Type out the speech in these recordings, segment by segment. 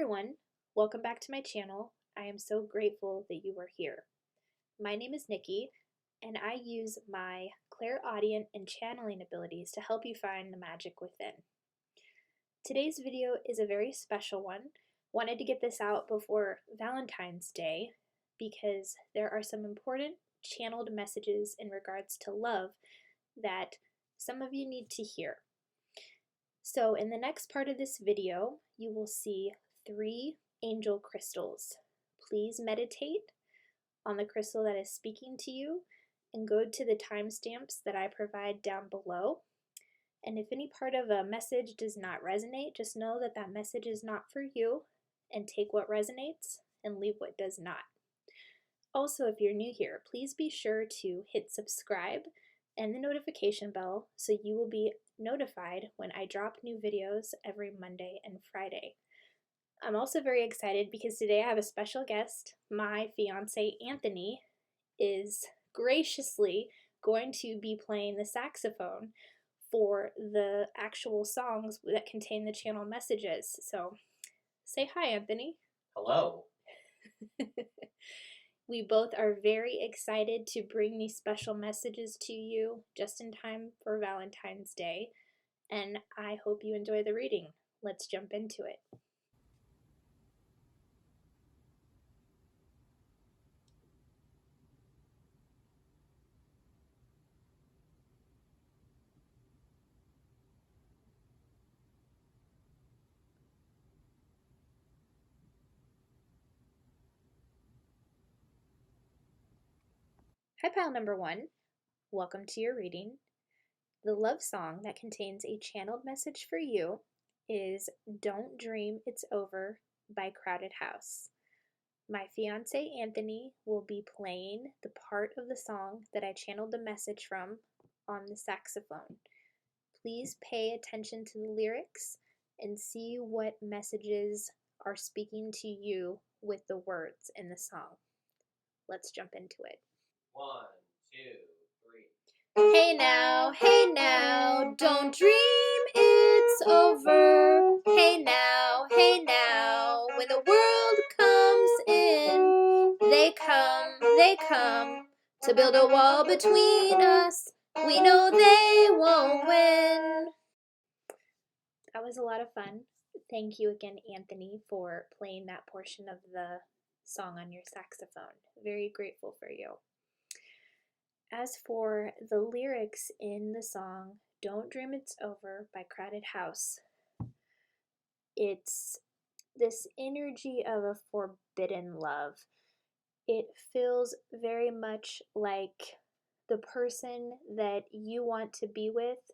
everyone, welcome back to my channel. I am so grateful that you are here. My name is Nikki, and I use my clairaudient and channeling abilities to help you find the magic within. Today's video is a very special one. Wanted to get this out before Valentine's Day because there are some important channeled messages in regards to love that some of you need to hear. So in the next part of this video, you will see 3 angel crystals. Please meditate on the crystal that is speaking to you and go to the timestamps that I provide down below. And if any part of a message does not resonate, just know that that message is not for you and take what resonates and leave what does not. Also, if you're new here, please be sure to hit subscribe and the notification bell so you will be notified when I drop new videos every Monday and Friday. I'm also very excited because today I have a special guest. My fiance Anthony is graciously going to be playing the saxophone for the actual songs that contain the channel messages. So say hi, Anthony. Hello. We both are very excited to bring these special messages to you just in time for Valentine's Day, and I hope you enjoy the reading. Let's jump into it. Hi, pile number 1. Welcome to your reading. The love song that contains a channeled message for you is Don't Dream It's Over by Crowded House. My fiance Anthony will be playing the part of the song that I channeled the message from on the saxophone. Please pay attention to the lyrics and see what messages are speaking to you with the words in the song. Let's jump into it. 1, 2, 3. Hey now, don't dream it's over. Hey now, when the world comes in, they come to build a wall between us. We know they won't win. That was a lot of fun. Thank you again, Anthony, for playing that portion of the song on your saxophone. Very grateful for you. As for the lyrics in the song Don't Dream It's Over by Crowded House, it's this energy of a forbidden love. It feels very much like the person that you want to be with.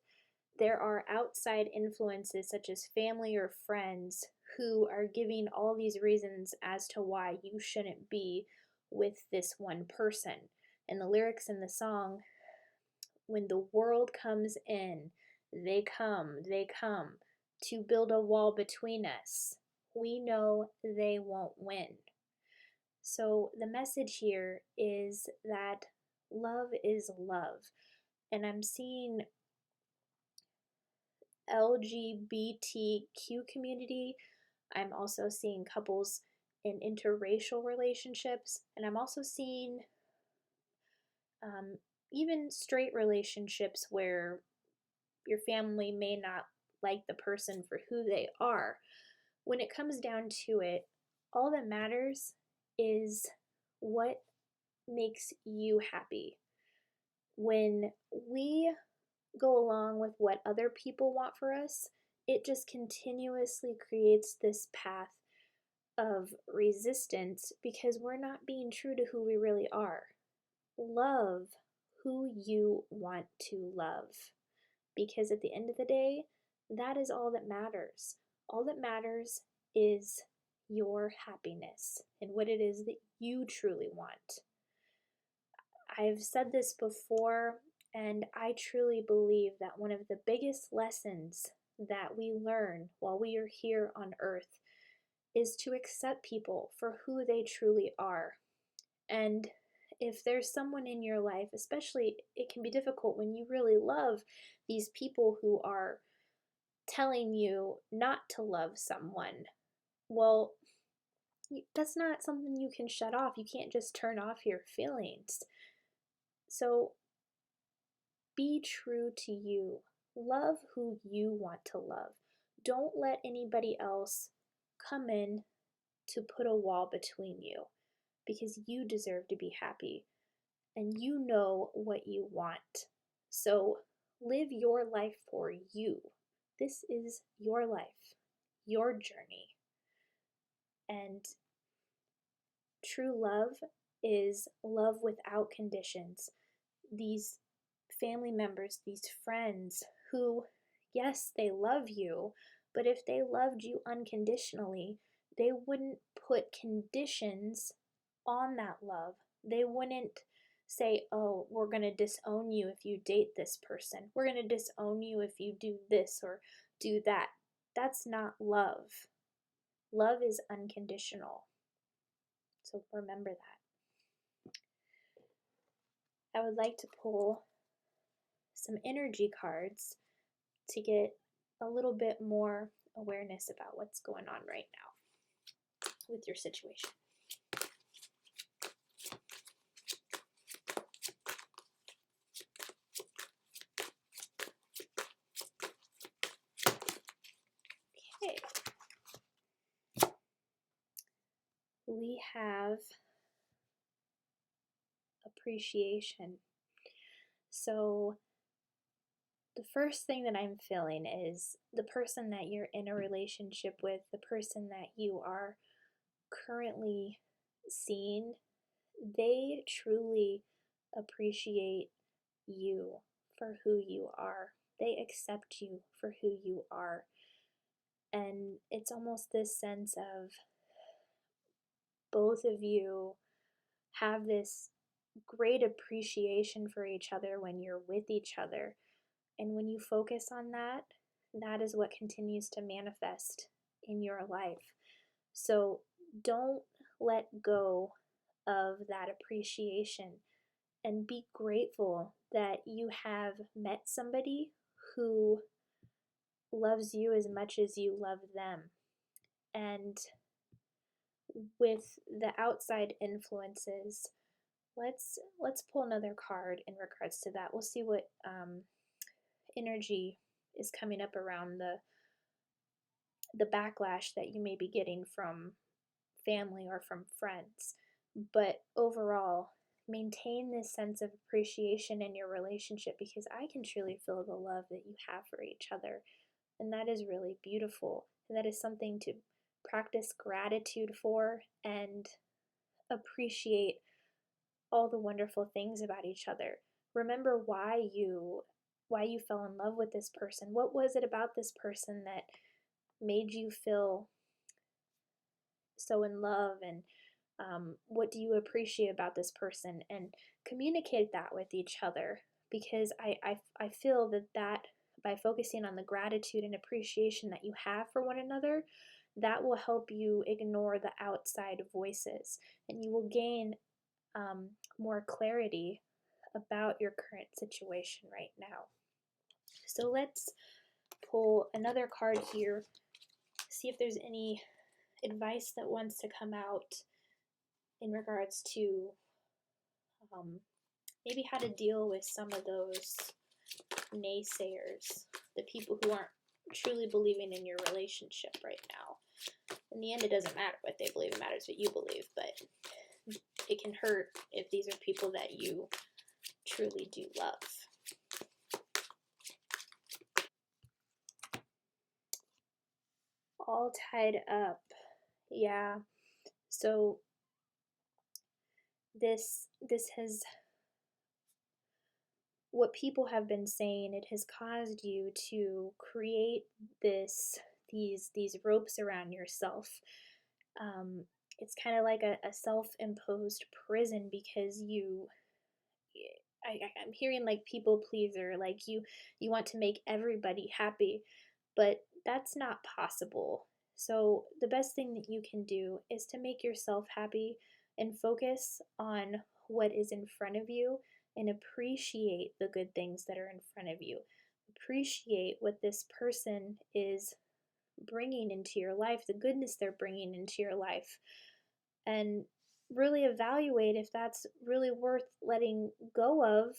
There are outside influences such as family or friends who are giving all these reasons as to why you shouldn't be with this one person. And the lyrics in the song, when the world comes in, they come to build a wall between us. We know they won't win. So the message here is that love is love. And I'm seeing LGBTQ community. I'm also seeing couples in interracial relationships. And I'm also seeing even straight relationships where your family may not like the person for who they are. When it comes down to it, all that matters is what makes you happy. When we go along with what other people want for us, it just continuously creates this path of resistance because we're not being true to who we really are. Love who you want to love, because at the end of the day, that is all that matters. All that matters is your happiness and what it is that you truly want. I've said this before, and I truly believe that one of the biggest lessons that we learn while we are here on earth is to accept people for who they truly are. And if there's someone in your life, especially it can be difficult when you really love these people who are telling you not to love someone. Well, that's not something you can shut off. You can't just turn off your feelings. So be true to you. Love who you want to love. Don't let anybody else come in to put a wall between you, because you deserve to be happy and you know what you want. So live your life for you. This is your life, your journey. And true love is love without conditions. These family members, these friends who, yes, they love you, but if they loved you unconditionally, they wouldn't put conditions on that love. They wouldn't say, oh, we're going to disown you if you date this person. We're going to disown you if you do this or do that. That's not love. Love is unconditional. So remember that. I would like to pull some energy cards to get a little bit more awareness about what's going on right now with your situation. Okay. We have appreciation. So the first thing that I'm feeling is the person that you're in a relationship with, the person that you are currently seeing, they truly appreciate you for who you are. They accept you for who you are. And it's almost this sense of both of you have this great appreciation for each other when you're with each other. And when you focus on that, that is what continues to manifest in your life. So don't let go of that appreciation and be grateful that you have met somebody who loves you as much as you love them. And with the outside influences, let's pull another card in regards to that. We'll see what energy is coming up around the backlash that you may be getting from family or from friends. But overall, maintain this sense of appreciation in your relationship, because I can truly feel the love that you have for each other. And that is really beautiful. And that is something to practice gratitude for and appreciate all the wonderful things about each other. Remember why you fell in love with this person. What was it about this person that made you feel so in love, and what do you appreciate about this person, and communicate that with each other, because I feel that by focusing on the gratitude and appreciation that you have for one another, that will help you ignore the outside voices, and you will gain more clarity about your current situation right now. So let's pull another card here, see if there's any advice that wants to come out in regards to maybe how to deal with some of those naysayers, the people who aren't truly believing in your relationship right now. In the end, it doesn't matter what they believe, it matters what you believe, but it can hurt if these are people that you truly do love. All tied up. Yeah. So this has, what people have been saying, it has caused you to create these ropes around yourself. It's kind of like a self-imposed prison, because I'm hearing like people pleaser, like you want to make everybody happy, but that's not possible. So the best thing that you can do is to make yourself happy and focus on what is in front of you, and appreciate the good things that are in front of you. Appreciate what this person is bringing into your life, the goodness they're bringing into your life. and really evaluate if that's really worth letting go of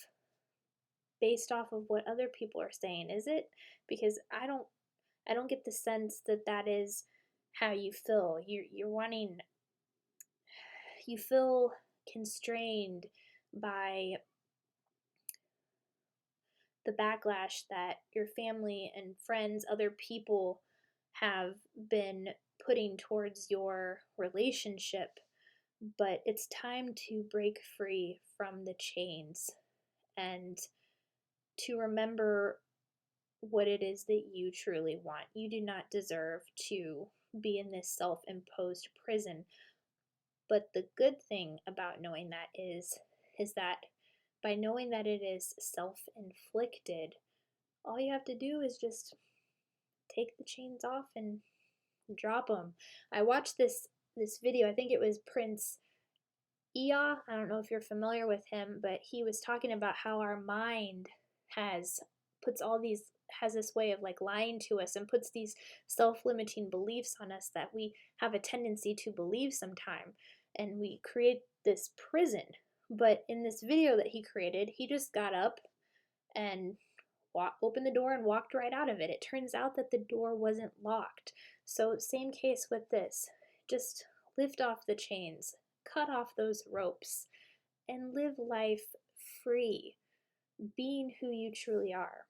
based off of what other people are saying. Is it? Because I don't get the sense that that is how you feel. You're wanting, you feel constrained by the backlash that your family and friends, other people have been putting towards your relationship. But it's time to break free from the chains and to remember what it is that you truly want. You do not deserve to be in this self imposed prison. But the good thing about knowing that is that by knowing that it is self inflicted, all you have to do is just take the chains off and drop them. I watched this video. I think it was Prince Ea. I don't know if you're familiar with him, but he was talking about how our mind has puts all these has this way of like lying to us and puts these self-limiting beliefs on us that we have a tendency to believe sometime, and we create this prison. But in this video that he created, he just got up and opened the door and walked right out of it. It turns out that the door wasn't locked. So same case with this. Just lift off the chains, cut off those ropes, and live life free, being who you truly are,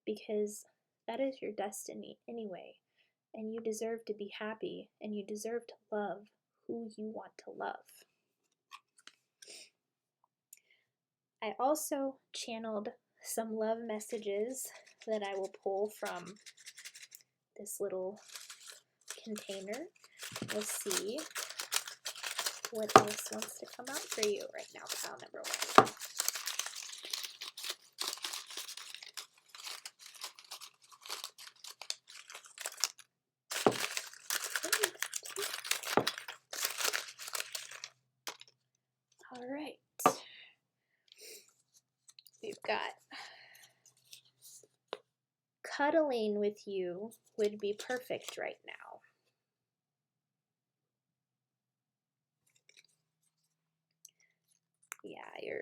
because that is your destiny anyway. And you deserve to be happy, and you deserve to love who you want to love. I also channeled some love messages that I will pull from this little container. We'll see what else wants to come out for you right now, pile number one. All right. We've got cuddling with you would be perfect right now. Yeah,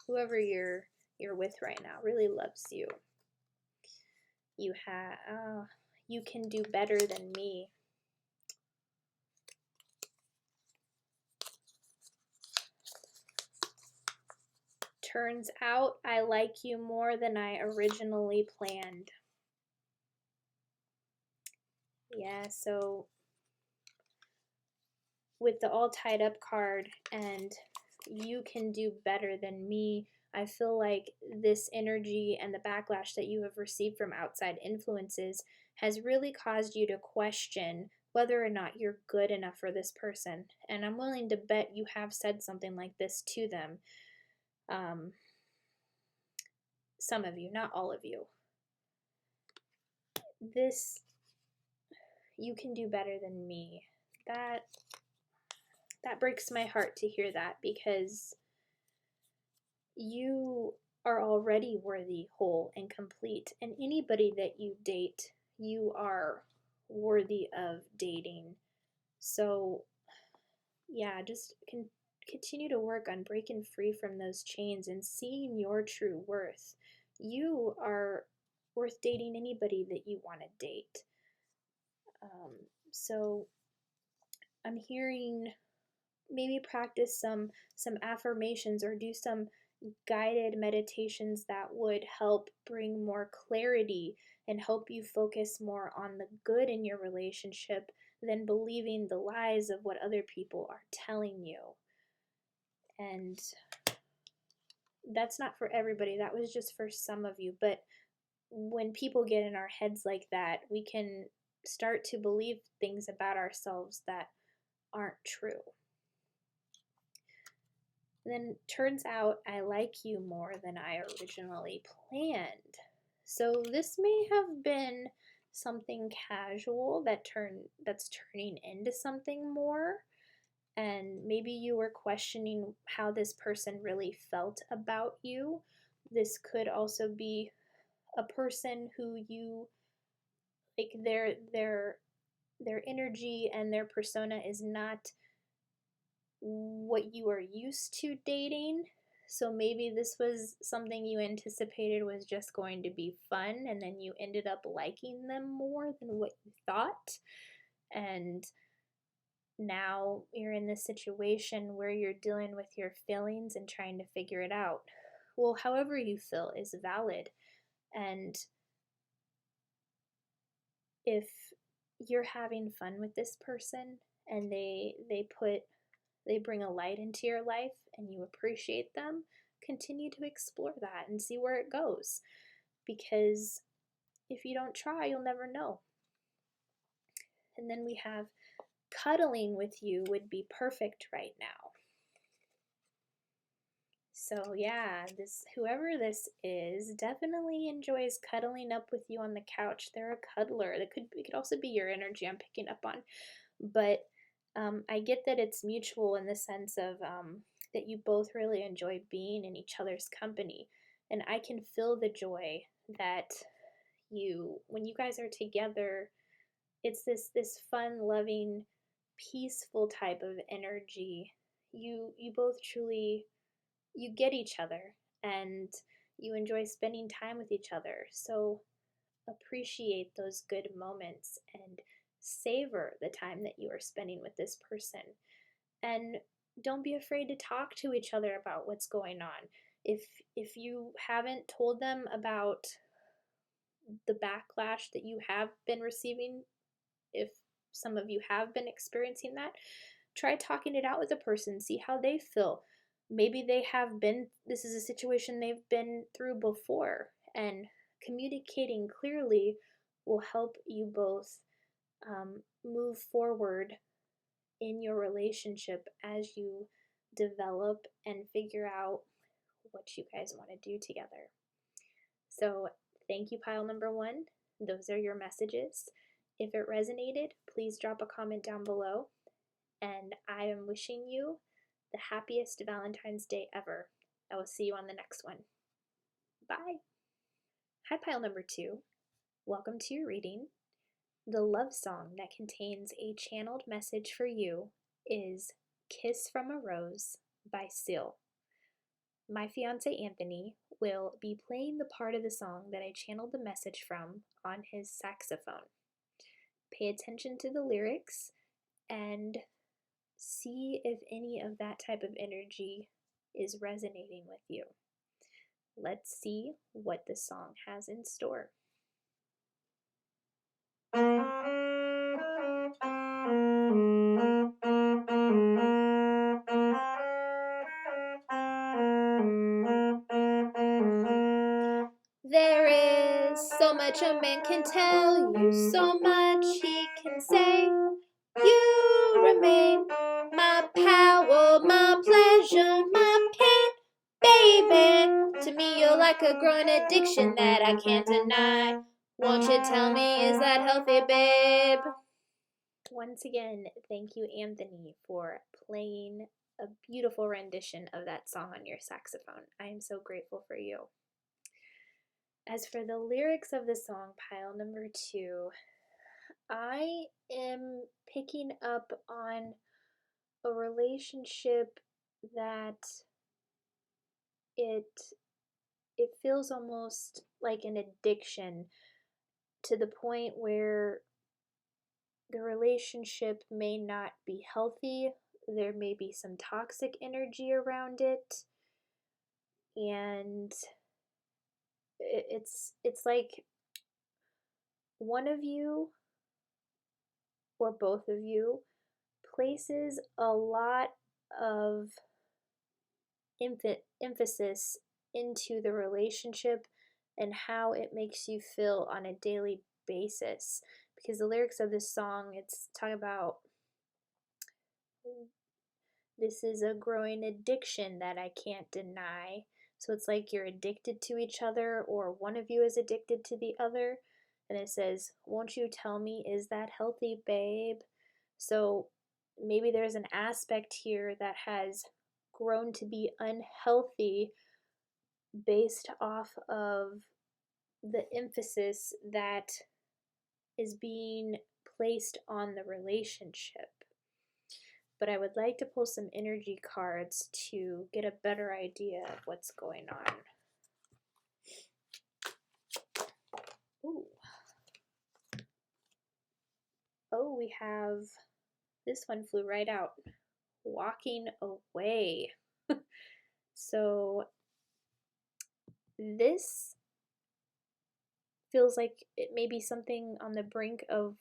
whoever you're with right now really loves you. You can do better than me. Turns out I like you more than I originally planned. Yeah, so with the all tied up card and you can do better than me, I feel like this energy and the backlash that you have received from outside influences has really caused you to question whether or not you're good enough for this person. And I'm willing to bet you have said something like this to them. Some of you, not all of you. This, you can do better than me. That breaks my heart to hear that, because you are already worthy, whole, and complete. And anybody that you date, you are worthy of dating. So, yeah, just continue to work on breaking free from those chains and seeing your true worth. You are worth dating anybody that you want to date. So, I'm hearing maybe practice some affirmations or do some guided meditations that would help bring more clarity and help you focus more on the good in your relationship than believing the lies of what other people are telling you. And that's not for everybody. That was just for some of you. But when people get in our heads like that, we can start to believe things about ourselves that aren't true. Then turns out I like you more than I originally planned. So this may have been something casual that's turning into something more, and maybe you were questioning how this person really felt about you. This could also be a person who you like, their energy and their persona is not what you are used to dating. So maybe this was something you anticipated was just going to be fun, and then you ended up liking them more than what you thought. And now you're in this situation where you're dealing with your feelings and trying to figure it out. Well, however you feel is valid. And if you're having fun with this person and they bring a light into your life and you appreciate them, continue to explore that and see where it goes. Because if you don't try, you'll never know. And then we have cuddling with you would be perfect right now. So yeah, whoever this is definitely enjoys cuddling up with you on the couch. They're a cuddler. It could also be your energy I'm picking up on. But I get that it's mutual in the sense of that you both really enjoy being in each other's company. And I can feel the joy that when you guys are together, it's this fun, loving, peaceful type of energy. You both truly, you get each other and you enjoy spending time with each other. So appreciate those good moments and savor the time that you are spending with this person. And don't be afraid to talk to each other about what's going on. If you haven't told them about the backlash that you have been receiving, if some of you have been experiencing that, try talking it out with a person, see how they feel. Maybe this is a situation they've been through before, and communicating clearly will help you both move forward in your relationship as you develop and figure out what you guys want to do together. So, thank you, pile number one. Those are your messages. If it resonated, please drop a comment down below. And I am wishing you the happiest Valentine's Day ever. I will see you on the next one. Bye. Hi, pile number two. Welcome to your reading. The love song that contains a channeled message for you is Kiss from a Rose by Seal. My fiance Anthony will be playing the part of the song that I channeled the message from on his saxophone. Pay attention to the lyrics and see if any of that type of energy is resonating with you. Let's see what the song has in store. There is so much a man can tell you, so much he can say. You remain my power, my pleasure, my pain, baby. To me, you're like a growing addiction that I can't deny. Won't you tell me, is that healthy, babe? Once again, thank you, Anthony, for playing a beautiful rendition of that song on your saxophone. I am so grateful for you. As for the lyrics of the song, pile number two, I am picking up on a relationship that it feels almost like an addiction, to the point where the relationship may not be healthy. There may be some toxic energy around it, and it's like one of you or both of you places a lot of emphasis into the relationship and how it makes you feel on a daily basis. Because the lyrics of this song, it's talking about this is a growing addiction that I can't deny. So it's like you're addicted to each other, or one of you is addicted to the other. And it says, won't you tell me, is that healthy, babe? So maybe there's an aspect here that has grown to be unhealthy based off of the emphasis that is being placed on the relationship. but I would like to pull some energy cards to get a better idea of what's going on. Ooh. Oh, we have, this one flew right out. Walking away. So this feels like it may be something on the brink of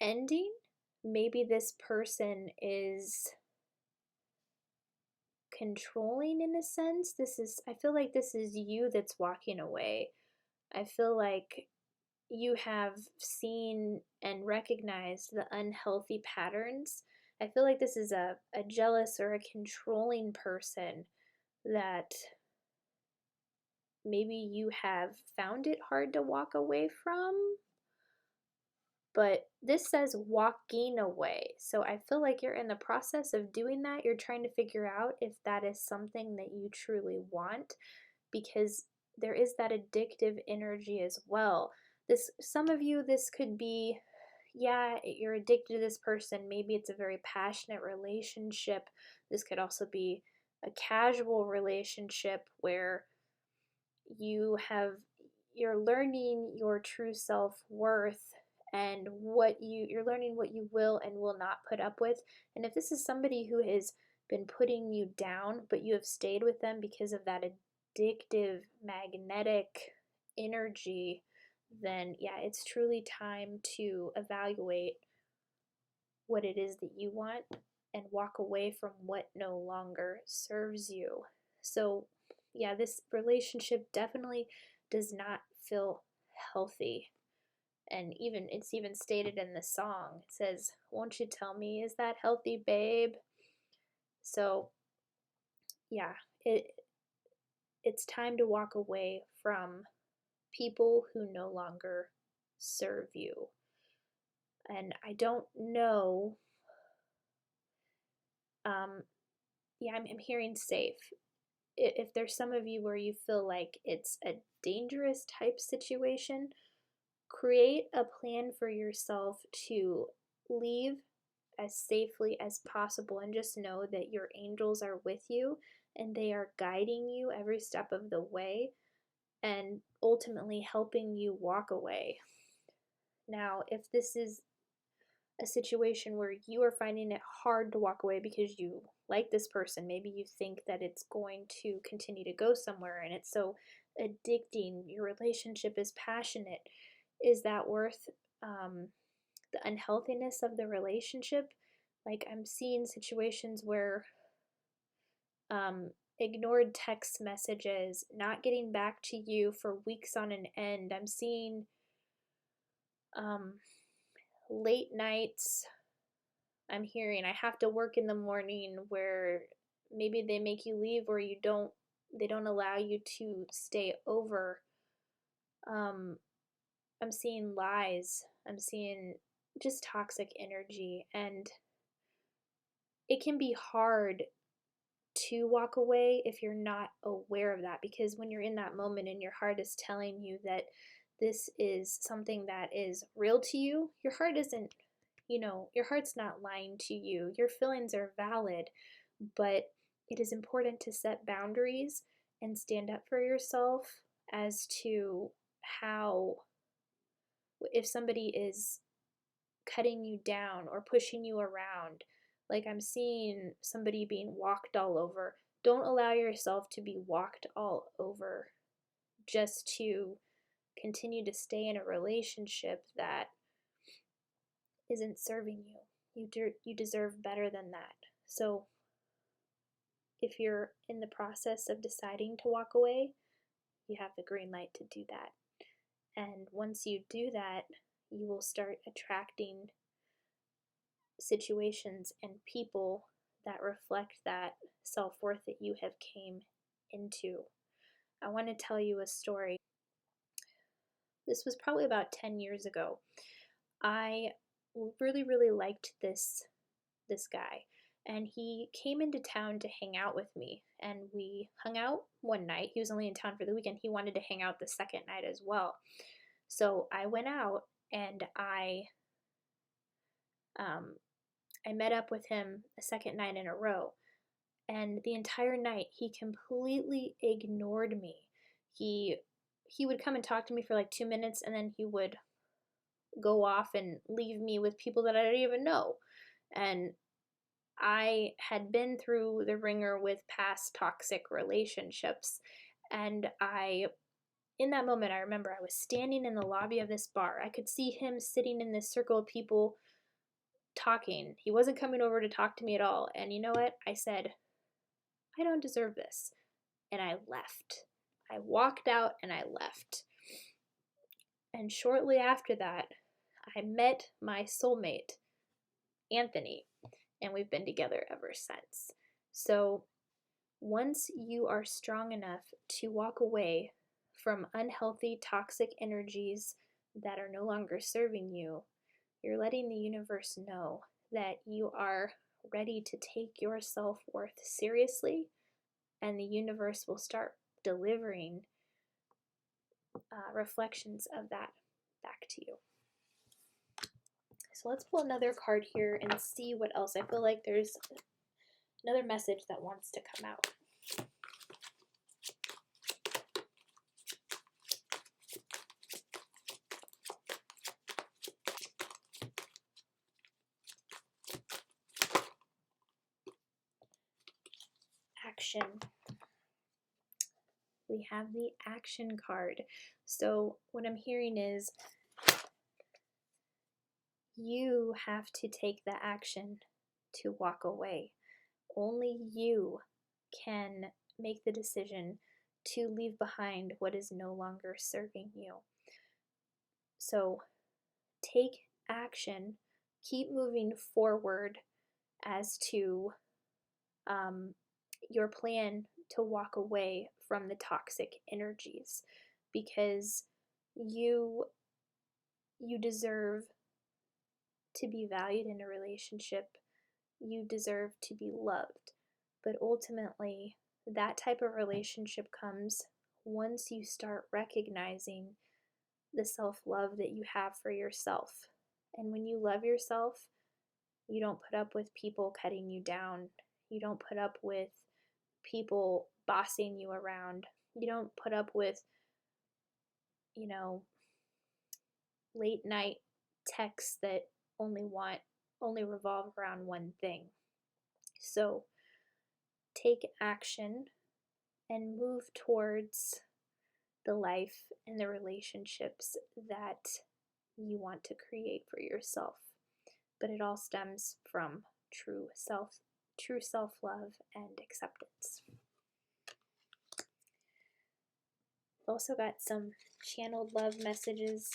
ending. Maybe this person is controlling in a sense. I feel like this is you that's walking away. I feel like you have seen and recognized the unhealthy patterns. I feel like this is a jealous or a controlling person that maybe you have found it hard to walk away from. But this says walking away. So I feel like you're in the process of doing that. You're trying to figure out if that is something that you truly want, because there is that addictive energy as well. Some of you, this could be, yeah, you're addicted to this person. Maybe it's a very passionate relationship. This could also be a casual relationship where you're learning your true self-worth and you're learning what you will and will not put up with. And if this is somebody who has been putting you down, but you have stayed with them because of that addictive, magnetic energy, then yeah, it's truly time to evaluate what it is that you want and walk away from what no longer serves you. So, yeah, this relationship definitely does not feel healthy. And it's even stated in the song. It says, "Won't you tell me, is that healthy, babe?" So, yeah, it's time to walk away from people who no longer serve you. And I don't know, yeah, I'm hearing safe. If there's some of you where you feel like it's a dangerous type situation, create a plan for yourself to leave as safely as possible, and just know that your angels are with you and they are guiding you every step of the way and ultimately helping you walk away. Now, if this is a situation where you are finding it hard to walk away because you like this person, maybe you think that it's going to continue to go somewhere and it's so addicting, your relationship is passionate, is that worth the unhealthiness of the relationship? Like, I'm seeing situations where ignored text messages, not getting back to you for weeks on an end. I'm seeing um, late nights. I'm hearing I have to work in the morning, where maybe they make you leave or they don't allow you to stay over. I'm seeing lies. I'm seeing just toxic energy, and it can be hard to walk away if you're not aware of that, because when you're in that moment and your heart is telling you that this is something that is real to you, your heart isn't, your heart's not lying to you. Your feelings are valid, but it is important to set boundaries and stand up for yourself as to how, if somebody is cutting you down or pushing you around, like I'm seeing somebody being walked all over. Don't allow yourself to be walked all over just to continue to stay in a relationship that isn't serving you. You deserve better than that. So if you're in the process of deciding to walk away, you have the green light to do that. And once you do that, you will start attracting situations and people that reflect that self-worth that you have came into. I want to tell you a story. This was probably about 10 years ago. I really, really liked this guy, and he came into town to hang out with me, and we hung out one night. He was only in town for the weekend. He wanted to hang out the second night as well. So I went out and I I met up with him a second night in a row, and the entire night he completely ignored me. He would come and talk to me for like 2 minutes, and then he would go off and leave me with people that I didn't even know. And I had been through the ringer with past toxic relationships, and in that moment, I remember I was standing in the lobby of this bar. I could see him sitting in this circle of people talking. He wasn't coming over to talk to me at all. And you know what? I said, I don't deserve this. And I left. I walked out and I left. And shortly after that, I met my soulmate, Anthony, and we've been together ever since. So once you are strong enough to walk away from unhealthy, toxic energies that are no longer serving you, you're letting the universe know that you are ready to take your self-worth seriously, and the universe will start delivering reflections of that back to you. So let's pull another card here and see what else. I feel like there's another message that wants to come out. Action. We have the action card. So what I'm hearing is you have to take the action to walk away. Only you can make the decision to leave behind what is no longer serving you. So take action, keep moving forward as to your plan to walk away from the toxic energies, because you deserve to be valued in a relationship. You deserve to be loved. But ultimately, that type of relationship comes once you start recognizing the self-love that you have for yourself. And when you love yourself, you don't put up with people cutting you down. You don't put up with people bossing you around. You don't put up with, late night texts that only revolve around one thing. So take action and move towards the life and the relationships that you want to create for yourself. But it all stems from true self-love and acceptance. I've also got some channeled love messages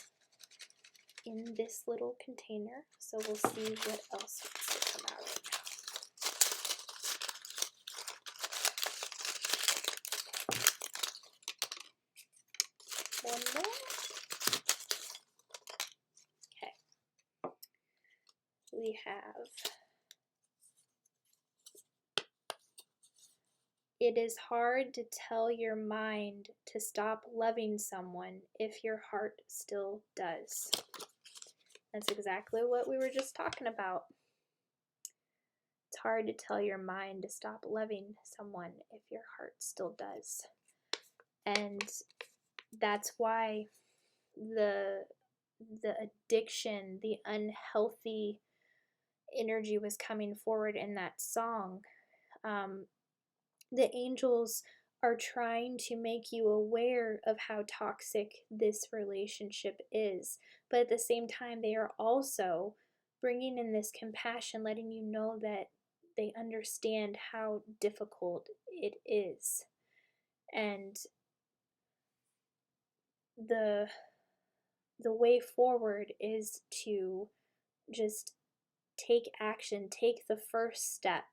in this little container, so we'll see what else wants to come out right now. One more. Okay. We have, it is hard to tell your mind to stop loving someone if your heart still does. That's exactly what we were just talking about. It's hard to tell your mind to stop loving someone if your heart still does. And that's why the addiction, the unhealthy energy was coming forward in that song. The angels are trying to make you aware of how toxic this relationship is, but at the same time they are also bringing in this compassion, letting you know that they understand how difficult it is. And the way forward is to just take action, take the first step.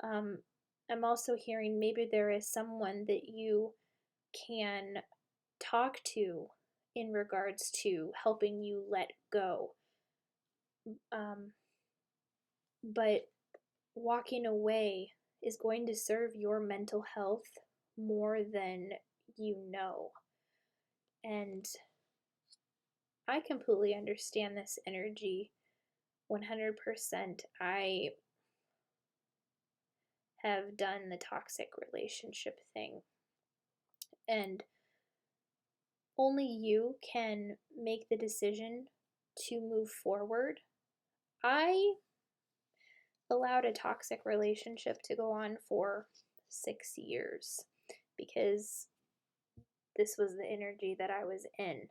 I'm also hearing maybe there is someone that you can talk to in regards to helping you let go. But walking away is going to serve your mental health more than you know. And I completely understand this energy 100%. I have done the toxic relationship thing, and only you can make the decision to move forward. I allowed a toxic relationship to go on for 6 years because this was the energy that I was in.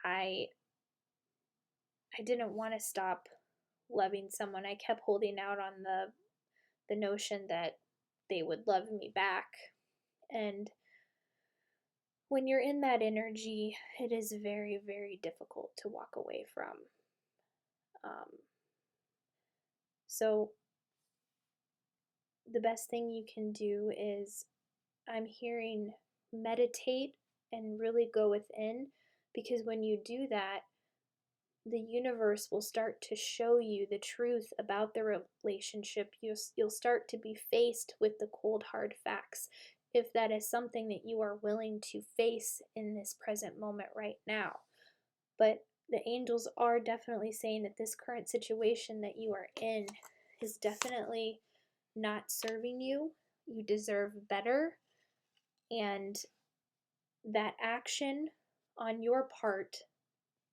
I didn't want to stop loving someone. I kept holding out on the notion that they would love me back. And when you're in that energy, it is very, very difficult to walk away from. So the best thing you can do is, I'm hearing, meditate and really go within, because when you do that, the universe will start to show you the truth about the relationship. You'll start to be faced with the cold, hard facts, if that is something that you are willing to face in this present moment right now. But the angels are definitely saying that this current situation that you are in is definitely not serving you. You deserve better, and that action on your part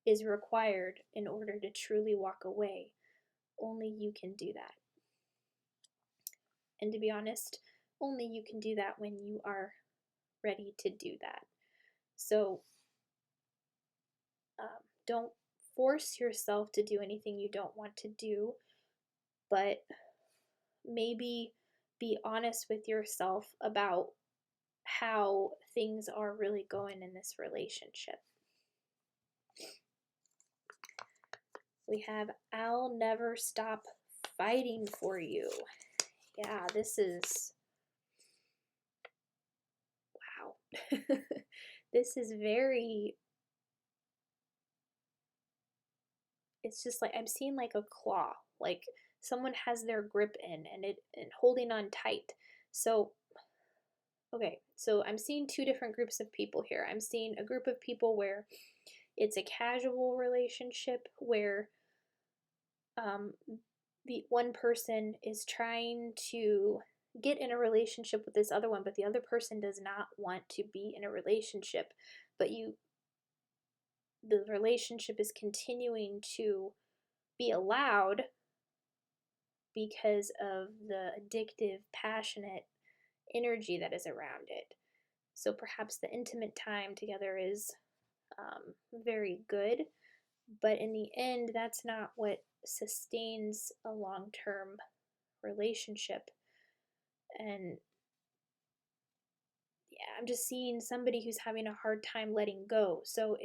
is required in order to truly walk away. Only you can do that. And to be honest, only you can do that when you are ready to do that. So don't force yourself to do anything you don't want to do, but maybe be honest with yourself about how things are really going in this relationship. We have, I'll never stop fighting for you. Yeah, this is, wow. This is very, it's just like, I'm seeing like a claw, like someone has their grip in and holding on tight. So, okay, so I'm seeing two different groups of people here. I'm seeing a group of people where it's a casual relationship where the one person is trying to get in a relationship with this other one, but the other person does not want to be in a relationship, but the relationship is continuing to be allowed because of the addictive, passionate energy that is around it. So perhaps the intimate time together is very good, but in the end, that's not what sustains a long-term relationship. And yeah, I'm just seeing somebody who's having a hard time letting go. So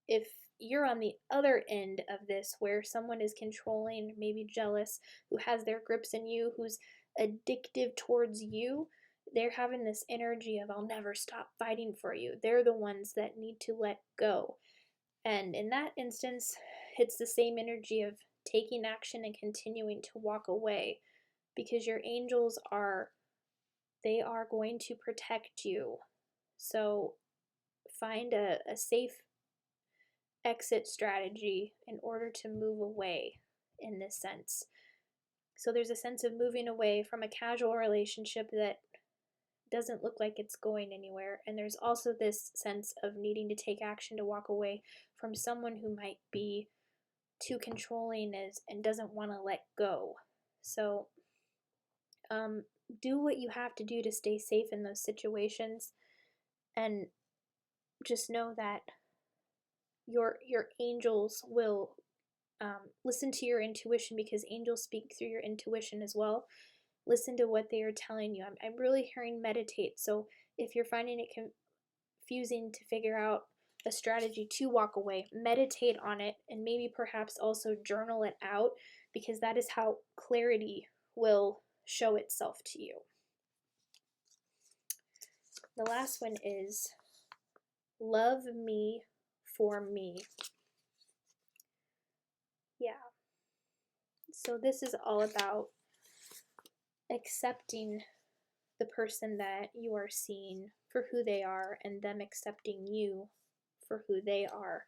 if you're on the other end of this, where someone is controlling, maybe jealous, who has their grips in you, who's addictive towards you, they're having this energy of, I'll never stop fighting for you. They're the ones that need to let go. And in that instance, it's the same energy of taking action and continuing to walk away, because your angels they are going to protect you. So find a safe exit strategy in order to move away in this sense. So there's a sense of moving away from a casual relationship that doesn't look like it's going anywhere. And there's also this sense of needing to take action to walk away from someone who might be too controlling and doesn't want to let go. So do what you have to do to stay safe in those situations, and just know that your angels will listen to your intuition, because angels speak through your intuition as well. Listen to what they are telling you. I'm really hearing meditate. So if you're finding it confusing to figure out a strategy to walk away, meditate on it, and maybe perhaps also journal it out, because that is how clarity will show itself to you. The last one is, love me for me. Yeah. So this is all about accepting the person that you are seeing for who they are, and them accepting you for who they are.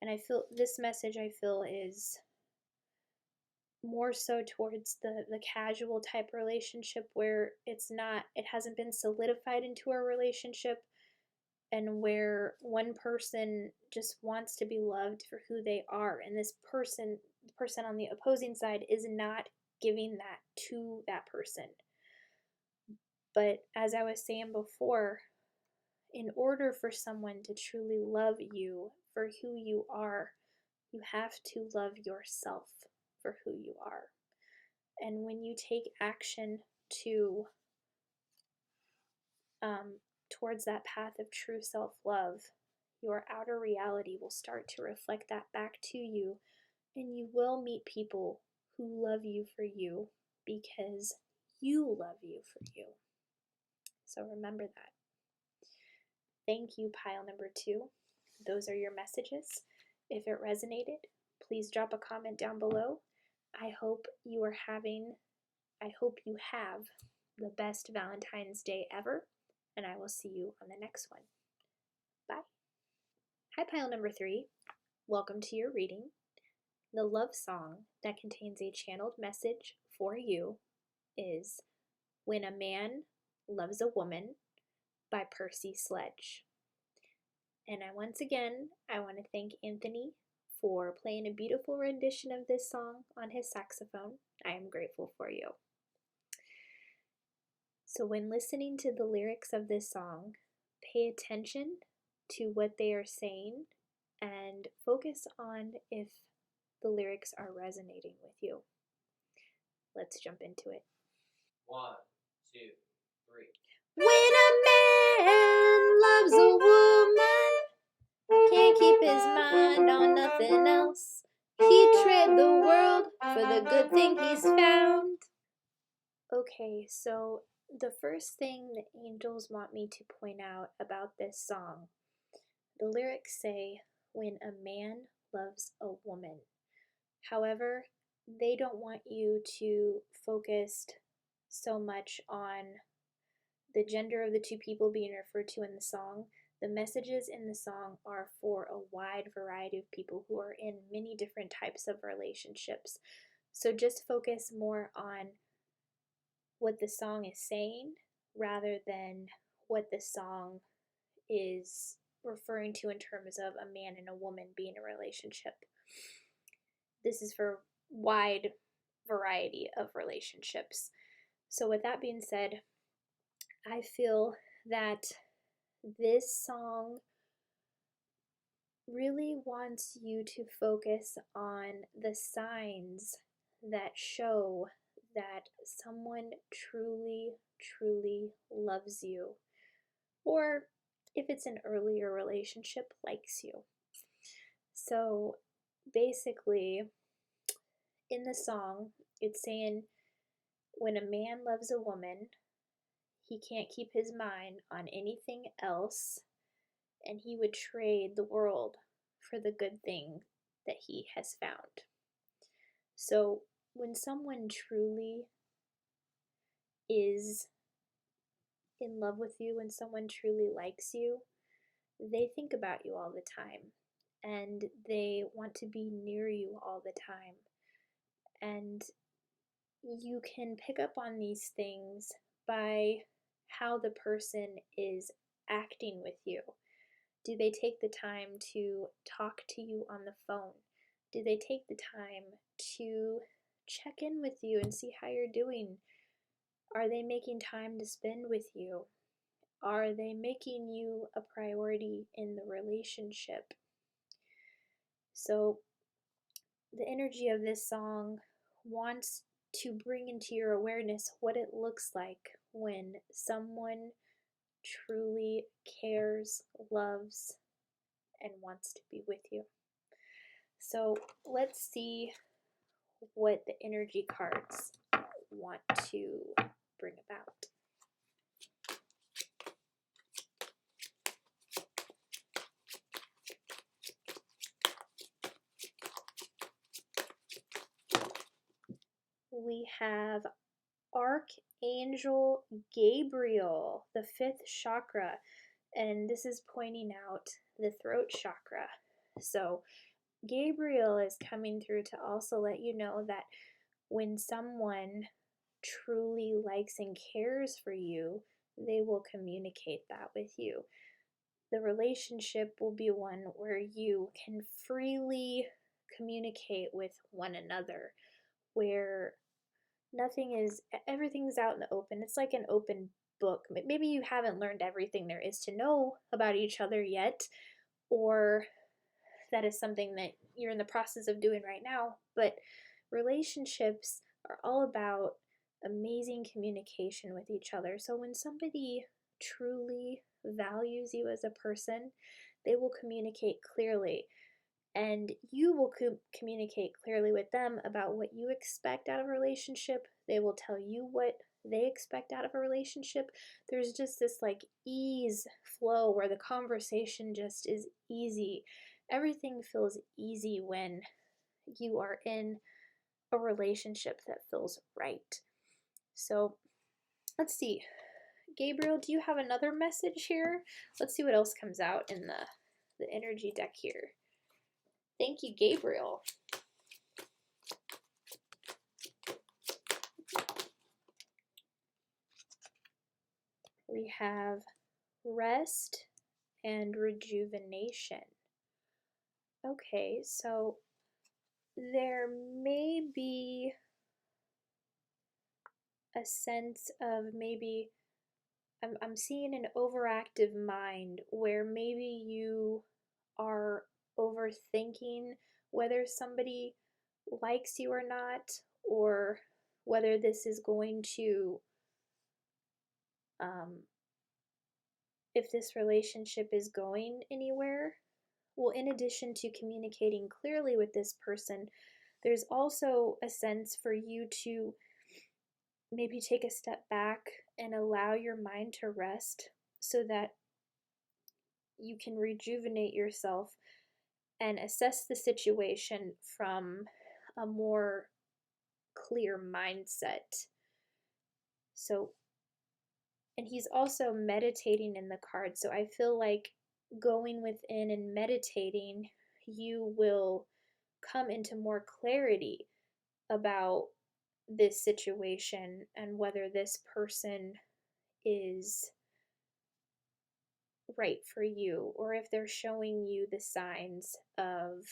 And I feel this message, is more so towards the casual type relationship where it hasn't been solidified into a relationship, and where one person just wants to be loved for who they are, and the person on the opposing side is not giving that to that person. But as I was saying before, in order for someone to truly love you for who you are, you have to love yourself for who you are. And when you take action to towards that path of true self-love, your outer reality will start to reflect that back to you, and you will meet people who love you for you because you love you for you. So remember that. Thank you, pile number 2. Those are your messages. If it resonated, please drop a comment down below. I hope you have the best Valentine's Day ever, and I will see you on the next one. Bye. Hi, pile number 3. Welcome to your reading. The love song that contains a channeled message for you is When a Man Loves a Woman by Percy Sledge. And once again, I want to thank Anthony for playing a beautiful rendition of this song on his saxophone. I am grateful for you. So when listening to the lyrics of this song, pay attention to what they are saying and focus on if the lyrics are resonating with you. Let's jump into it. 1, 2, 3. When a man loves a woman, can't keep his mind on nothing else. He'd trade the world for the good thing he's found. Okay, so the first thing the angels want me to point out about this song, the lyrics say, when a man loves a woman. However, they don't want you to focus so much on the gender of the two people being referred to in the song. The messages in the song are for a wide variety of people who are in many different types of relationships. So just focus more on what the song is saying rather than what the song is referring to in terms of a man and a woman being in a relationship. This is for wide variety of relationships. So with that being said, I feel that this song really wants you to focus on the signs that show that someone truly, truly loves you, or if it's an earlier relationship, likes you. So basically, in the song, it's saying when a man loves a woman, he can't keep his mind on anything else, and he would trade the world for the good thing that he has found. So when someone truly is in love with you, when someone truly likes you, they think about you all the time, and they want to be near you all the time. And you can pick up on these things by how the person is acting with you. Do they take the time to talk to you on the phone? Do they take the time to check in with you and see how you're doing? Are they making time to spend with you? Are they making you a priority in the relationship? So the energy of this song wants to bring into your awareness what it looks like when someone truly cares, loves, and wants to be with you. So let's see what the energy cards want to bring about. We have Archangel Gabriel, the 5th chakra, and this is pointing out the throat chakra. So Gabriel is coming through to also let you know that when someone truly likes and cares for you, they will communicate that with you. The relationship will be one where you can freely communicate with one another, where everything's out in the open. It's like an open book. Maybe you haven't learned everything there is to know about each other yet, or that is something that you're in the process of doing right now, but relationships are all about amazing communication with each other. So when somebody truly values you as a person, they will communicate clearly, and you will communicate clearly with them about what you expect out of a relationship. They will tell you what they expect out of a relationship. There's just this like ease flow where the conversation just is easy. Everything feels easy when you are in a relationship that feels right. So let's see. Gabriel, do you have another message here? Let's see what else comes out in the energy deck here. Thank you, Gabriel. We have rest and rejuvenation. Okay, so there may be a sense of maybe I'm seeing an overactive mind where maybe you are overthinking whether somebody likes you or not, or whether this is going to, if this relationship is going anywhere. Well, in addition to communicating clearly with this person, there's also a sense for you to maybe take a step back and allow your mind to rest so that you can rejuvenate yourself and assess the situation from a more clear mindset. So, and he's also meditating in the card. So I feel like going within and meditating, you will come into more clarity about this situation and whether this person is right for you, or if they're showing you the signs of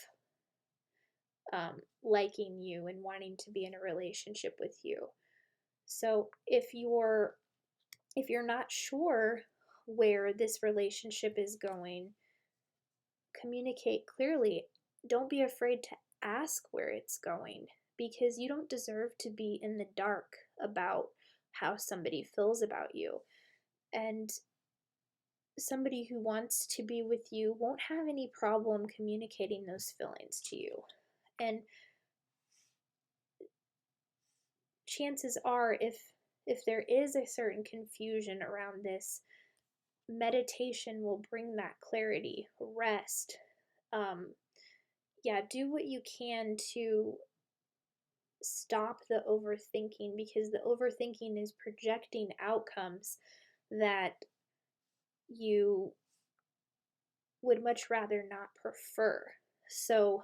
liking you and wanting to be in a relationship with you. So if you're not sure where this relationship is going, communicate clearly. Don't be afraid to ask where it's going, because you don't deserve to be in the dark about how somebody feels about you. And somebody who wants to be with you won't have any problem communicating those feelings to you. And chances are, if there is a certain confusion around this, meditation will bring that clarity, rest. Do what you can to stop the overthinking, because the overthinking is projecting outcomes that you would much rather not prefer. So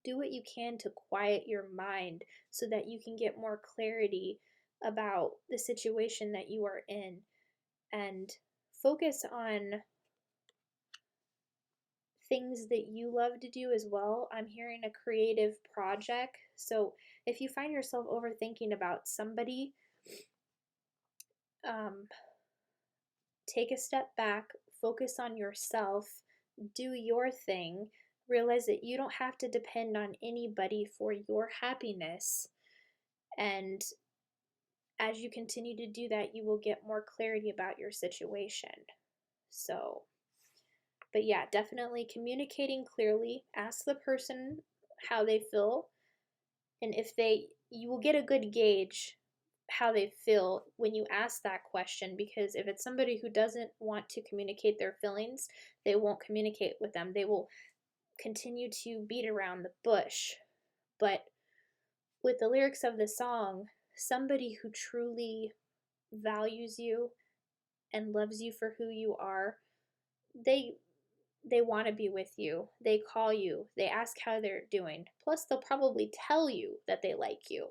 do what you can to quiet your mind so that you can get more clarity about the situation that you are in, and focus on things that you love to do as well. I'm hearing a creative project. So if you find yourself overthinking about somebody, take a step back, focus on yourself, do your thing, realize that you don't have to depend on anybody for your happiness. And as you continue to do that, you will get more clarity about your situation. So, but yeah, definitely communicating clearly. Ask the person how they feel, and you will get a good gauge how they feel when you ask that question, because if it's somebody who doesn't want to communicate their feelings, they won't communicate with them. They will continue to beat around the bush. But with the lyrics of the song, somebody who truly values you and loves you for who you are, they want to be with you. They call you, they ask how they're doing. Plus, they'll probably tell you that they like you.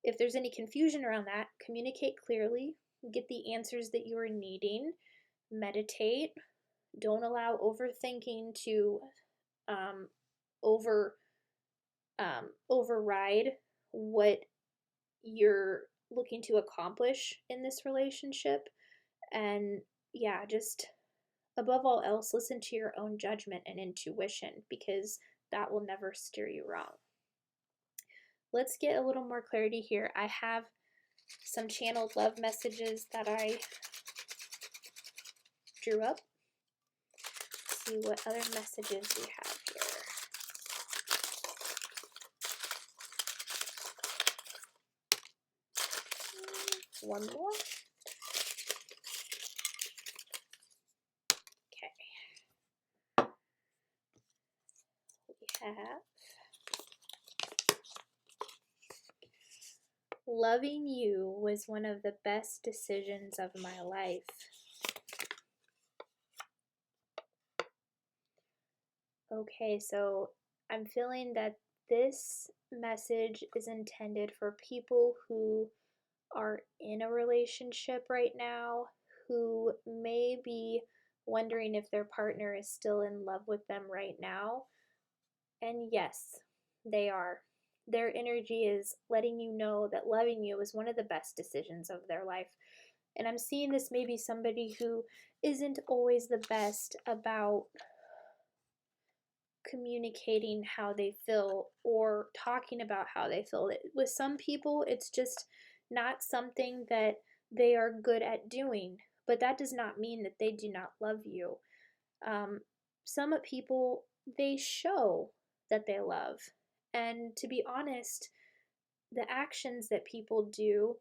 If there's any confusion around that, communicate clearly, get the answers that you are needing, meditate. Don't allow overthinking to um, over override what you're looking to accomplish in this relationship. And yeah, just above all else, listen to your own judgment and intuition, because that will never steer you wrong. Let's get a little more clarity here. I have some channeled love messages that I drew up. Let's see what other messages we have here. One more. Okay. We have loving you was one of the best decisions of my life. Okay, so I'm feeling that this message is intended for people who are in a relationship right now, who may be wondering if their partner is still in love with them right now. And yes, they are. Their energy is letting you know that loving you is one of the best decisions of their life. And I'm seeing this maybe somebody who isn't always the best about communicating how they feel or talking about how they feel. With some people, it's just not something that they are good at doing, but that does not mean that they do not love you. Some people, they show that they love. And to be honest, the actions that people do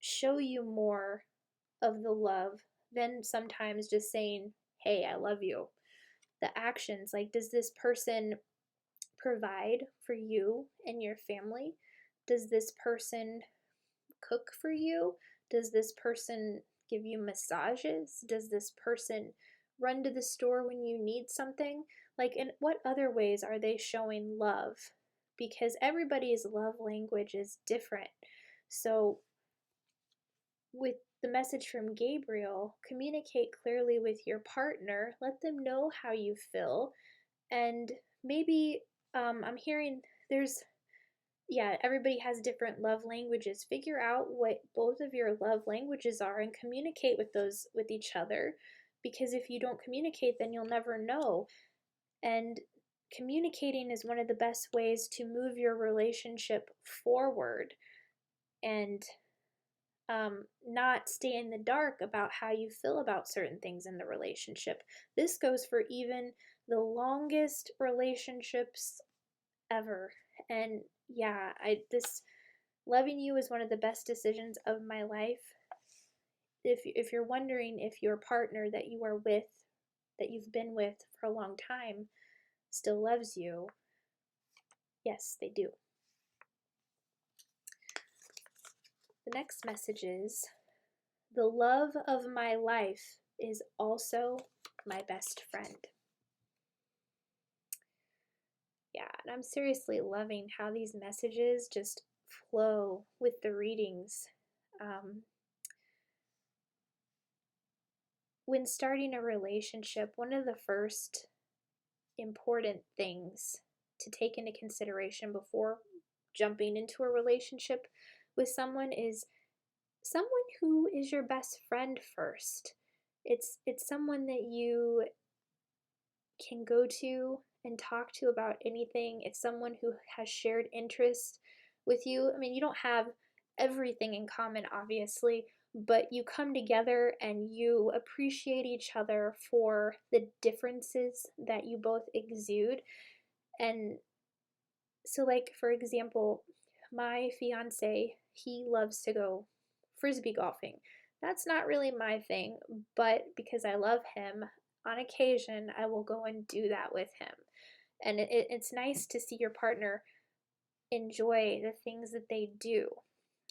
show you more of the love than sometimes just saying, hey, I love you. The actions, like, does this person provide for you and your family? Does this person cook for you? Does this person give you massages? Does this person run to the store when you need something? Like, in what other ways are they showing love? Because everybody's love language is different. So, with the message from Gabriel, communicate clearly with your partner, let them know how you feel, and maybe I'm hearing there's, yeah, everybody has different love languages. Figure out what both of your love languages are and communicate with those with each other, because if you don't communicate, then you'll never know. And communicating is one of the best ways to move your relationship forward, and not stay in the dark about how you feel about certain things in the relationship. This goes for even the longest relationships ever. And yeah, this loving you is one of the best decisions of my life. If you're wondering if your partner that you are with, that you've been with for a long time, still loves you, yes, they do. The next message is, the love of my life is also my best friend. Yeah, and I'm seriously loving how these messages just flow with the readings. When starting a relationship, one of the first important things to take into consideration before jumping into a relationship with someone is someone who is your best friend first. It's someone that you can go to and talk to about anything. It's someone who has shared interests with you. I mean, you don't have everything in common, obviously, but you come together and you appreciate each other for the differences that you both exude. And so, like, for example, my fiance, he loves to go frisbee golfing. That's not really my thing, but because I love him, on occasion I will go and do that with him. And it's nice to see your partner enjoy the things that they do.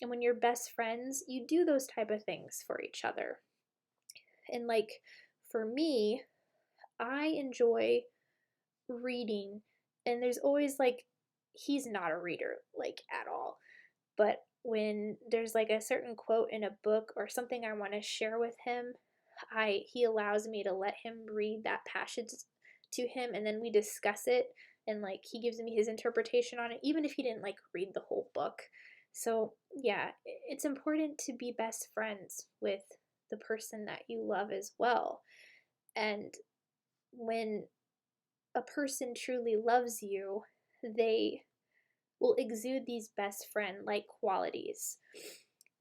And when you're best friends, you do those type of things for each other. And like, for me, I enjoy reading, and there's always like, he's not a reader, like, at all. But when there's like a certain quote in a book or something I want to share with him, he allows me to let him read that passage to him, and then we discuss it, and like he gives me his interpretation on it even if he didn't like read the whole book. So yeah, it's important to be best friends with the person that you love as well. And when a person truly loves you, they will exude these best friend like qualities.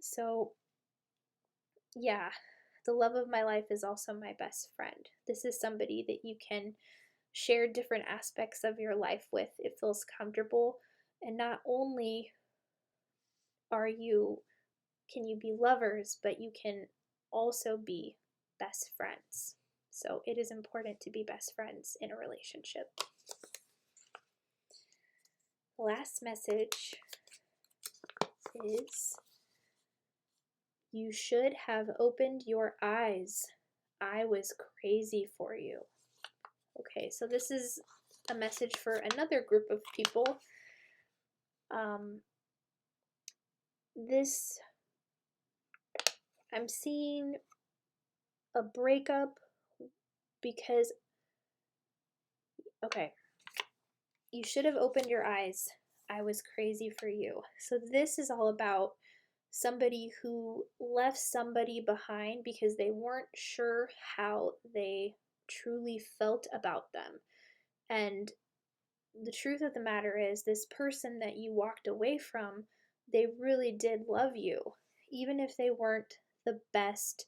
So yeah, the love of my life is also my best friend. This is somebody that you can share different aspects of your life with. It feels comfortable. And not only are you can you be lovers, but you can also be best friends. So it is important to be best friends in a relationship. The last message is, you should have opened your eyes. I was crazy for you. Okay, so this is a message for another group of people. This, I'm seeing a breakup because, okay, you should have opened your eyes. I was crazy for you. So this is all about somebody who left somebody behind because they weren't sure how they truly felt about them. And the truth of the matter is, this person that you walked away from, they really did love you, even if they weren't the best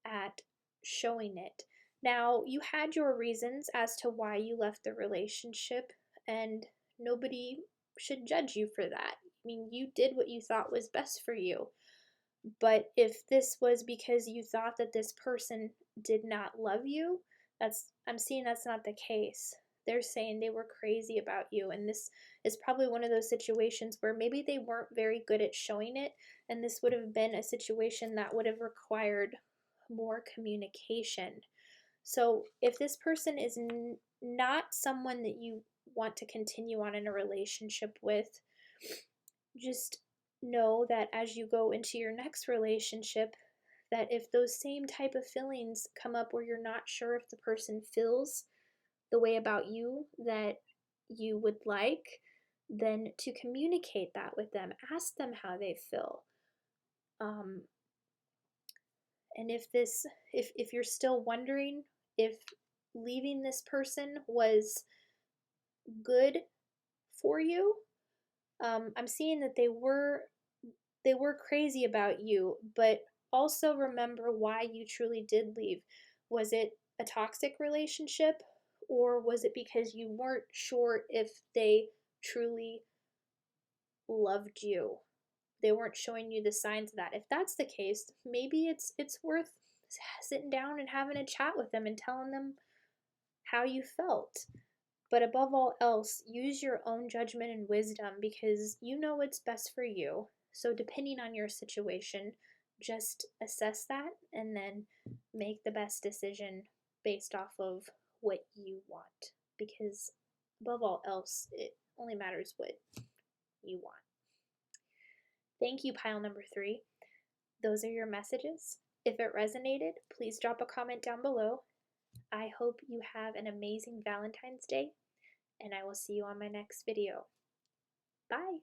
at showing it. Now, you had your reasons as to why you left the relationship, and nobody should judge you for that. I mean, you did what you thought was best for you. But if this was because you thought that this person did not love you, I'm seeing that's not the case. They're saying they were crazy about you, and this is probably one of those situations where maybe they weren't very good at showing it, and this would have been a situation that would have required more communication. So if this person is not someone that you want to continue on in a relationship with, just know that as you go into your next relationship, that if those same type of feelings come up where you're not sure if the person feels the way about you that you would like, then to communicate that with them. Ask them how they feel. And if you're still wondering if leaving this person was good for you, I'm seeing that they were crazy about you, but also remember why you truly did leave. Was it a toxic relationship, or was it because you weren't sure if they truly loved you? They weren't showing you the signs of that. If that's the case, maybe it's worth sitting down and having a chat with them and telling them how you felt. But above all else, use your own judgment and wisdom, because you know what's best for you. So, depending on your situation, just assess that and then make the best decision based off of what you want. Because above all else, it only matters what you want. Thank you, pile number 3. Those are your messages. If it resonated, please drop a comment down below. I hope you have an amazing Valentine's Day, and I will see you on my next video. Bye!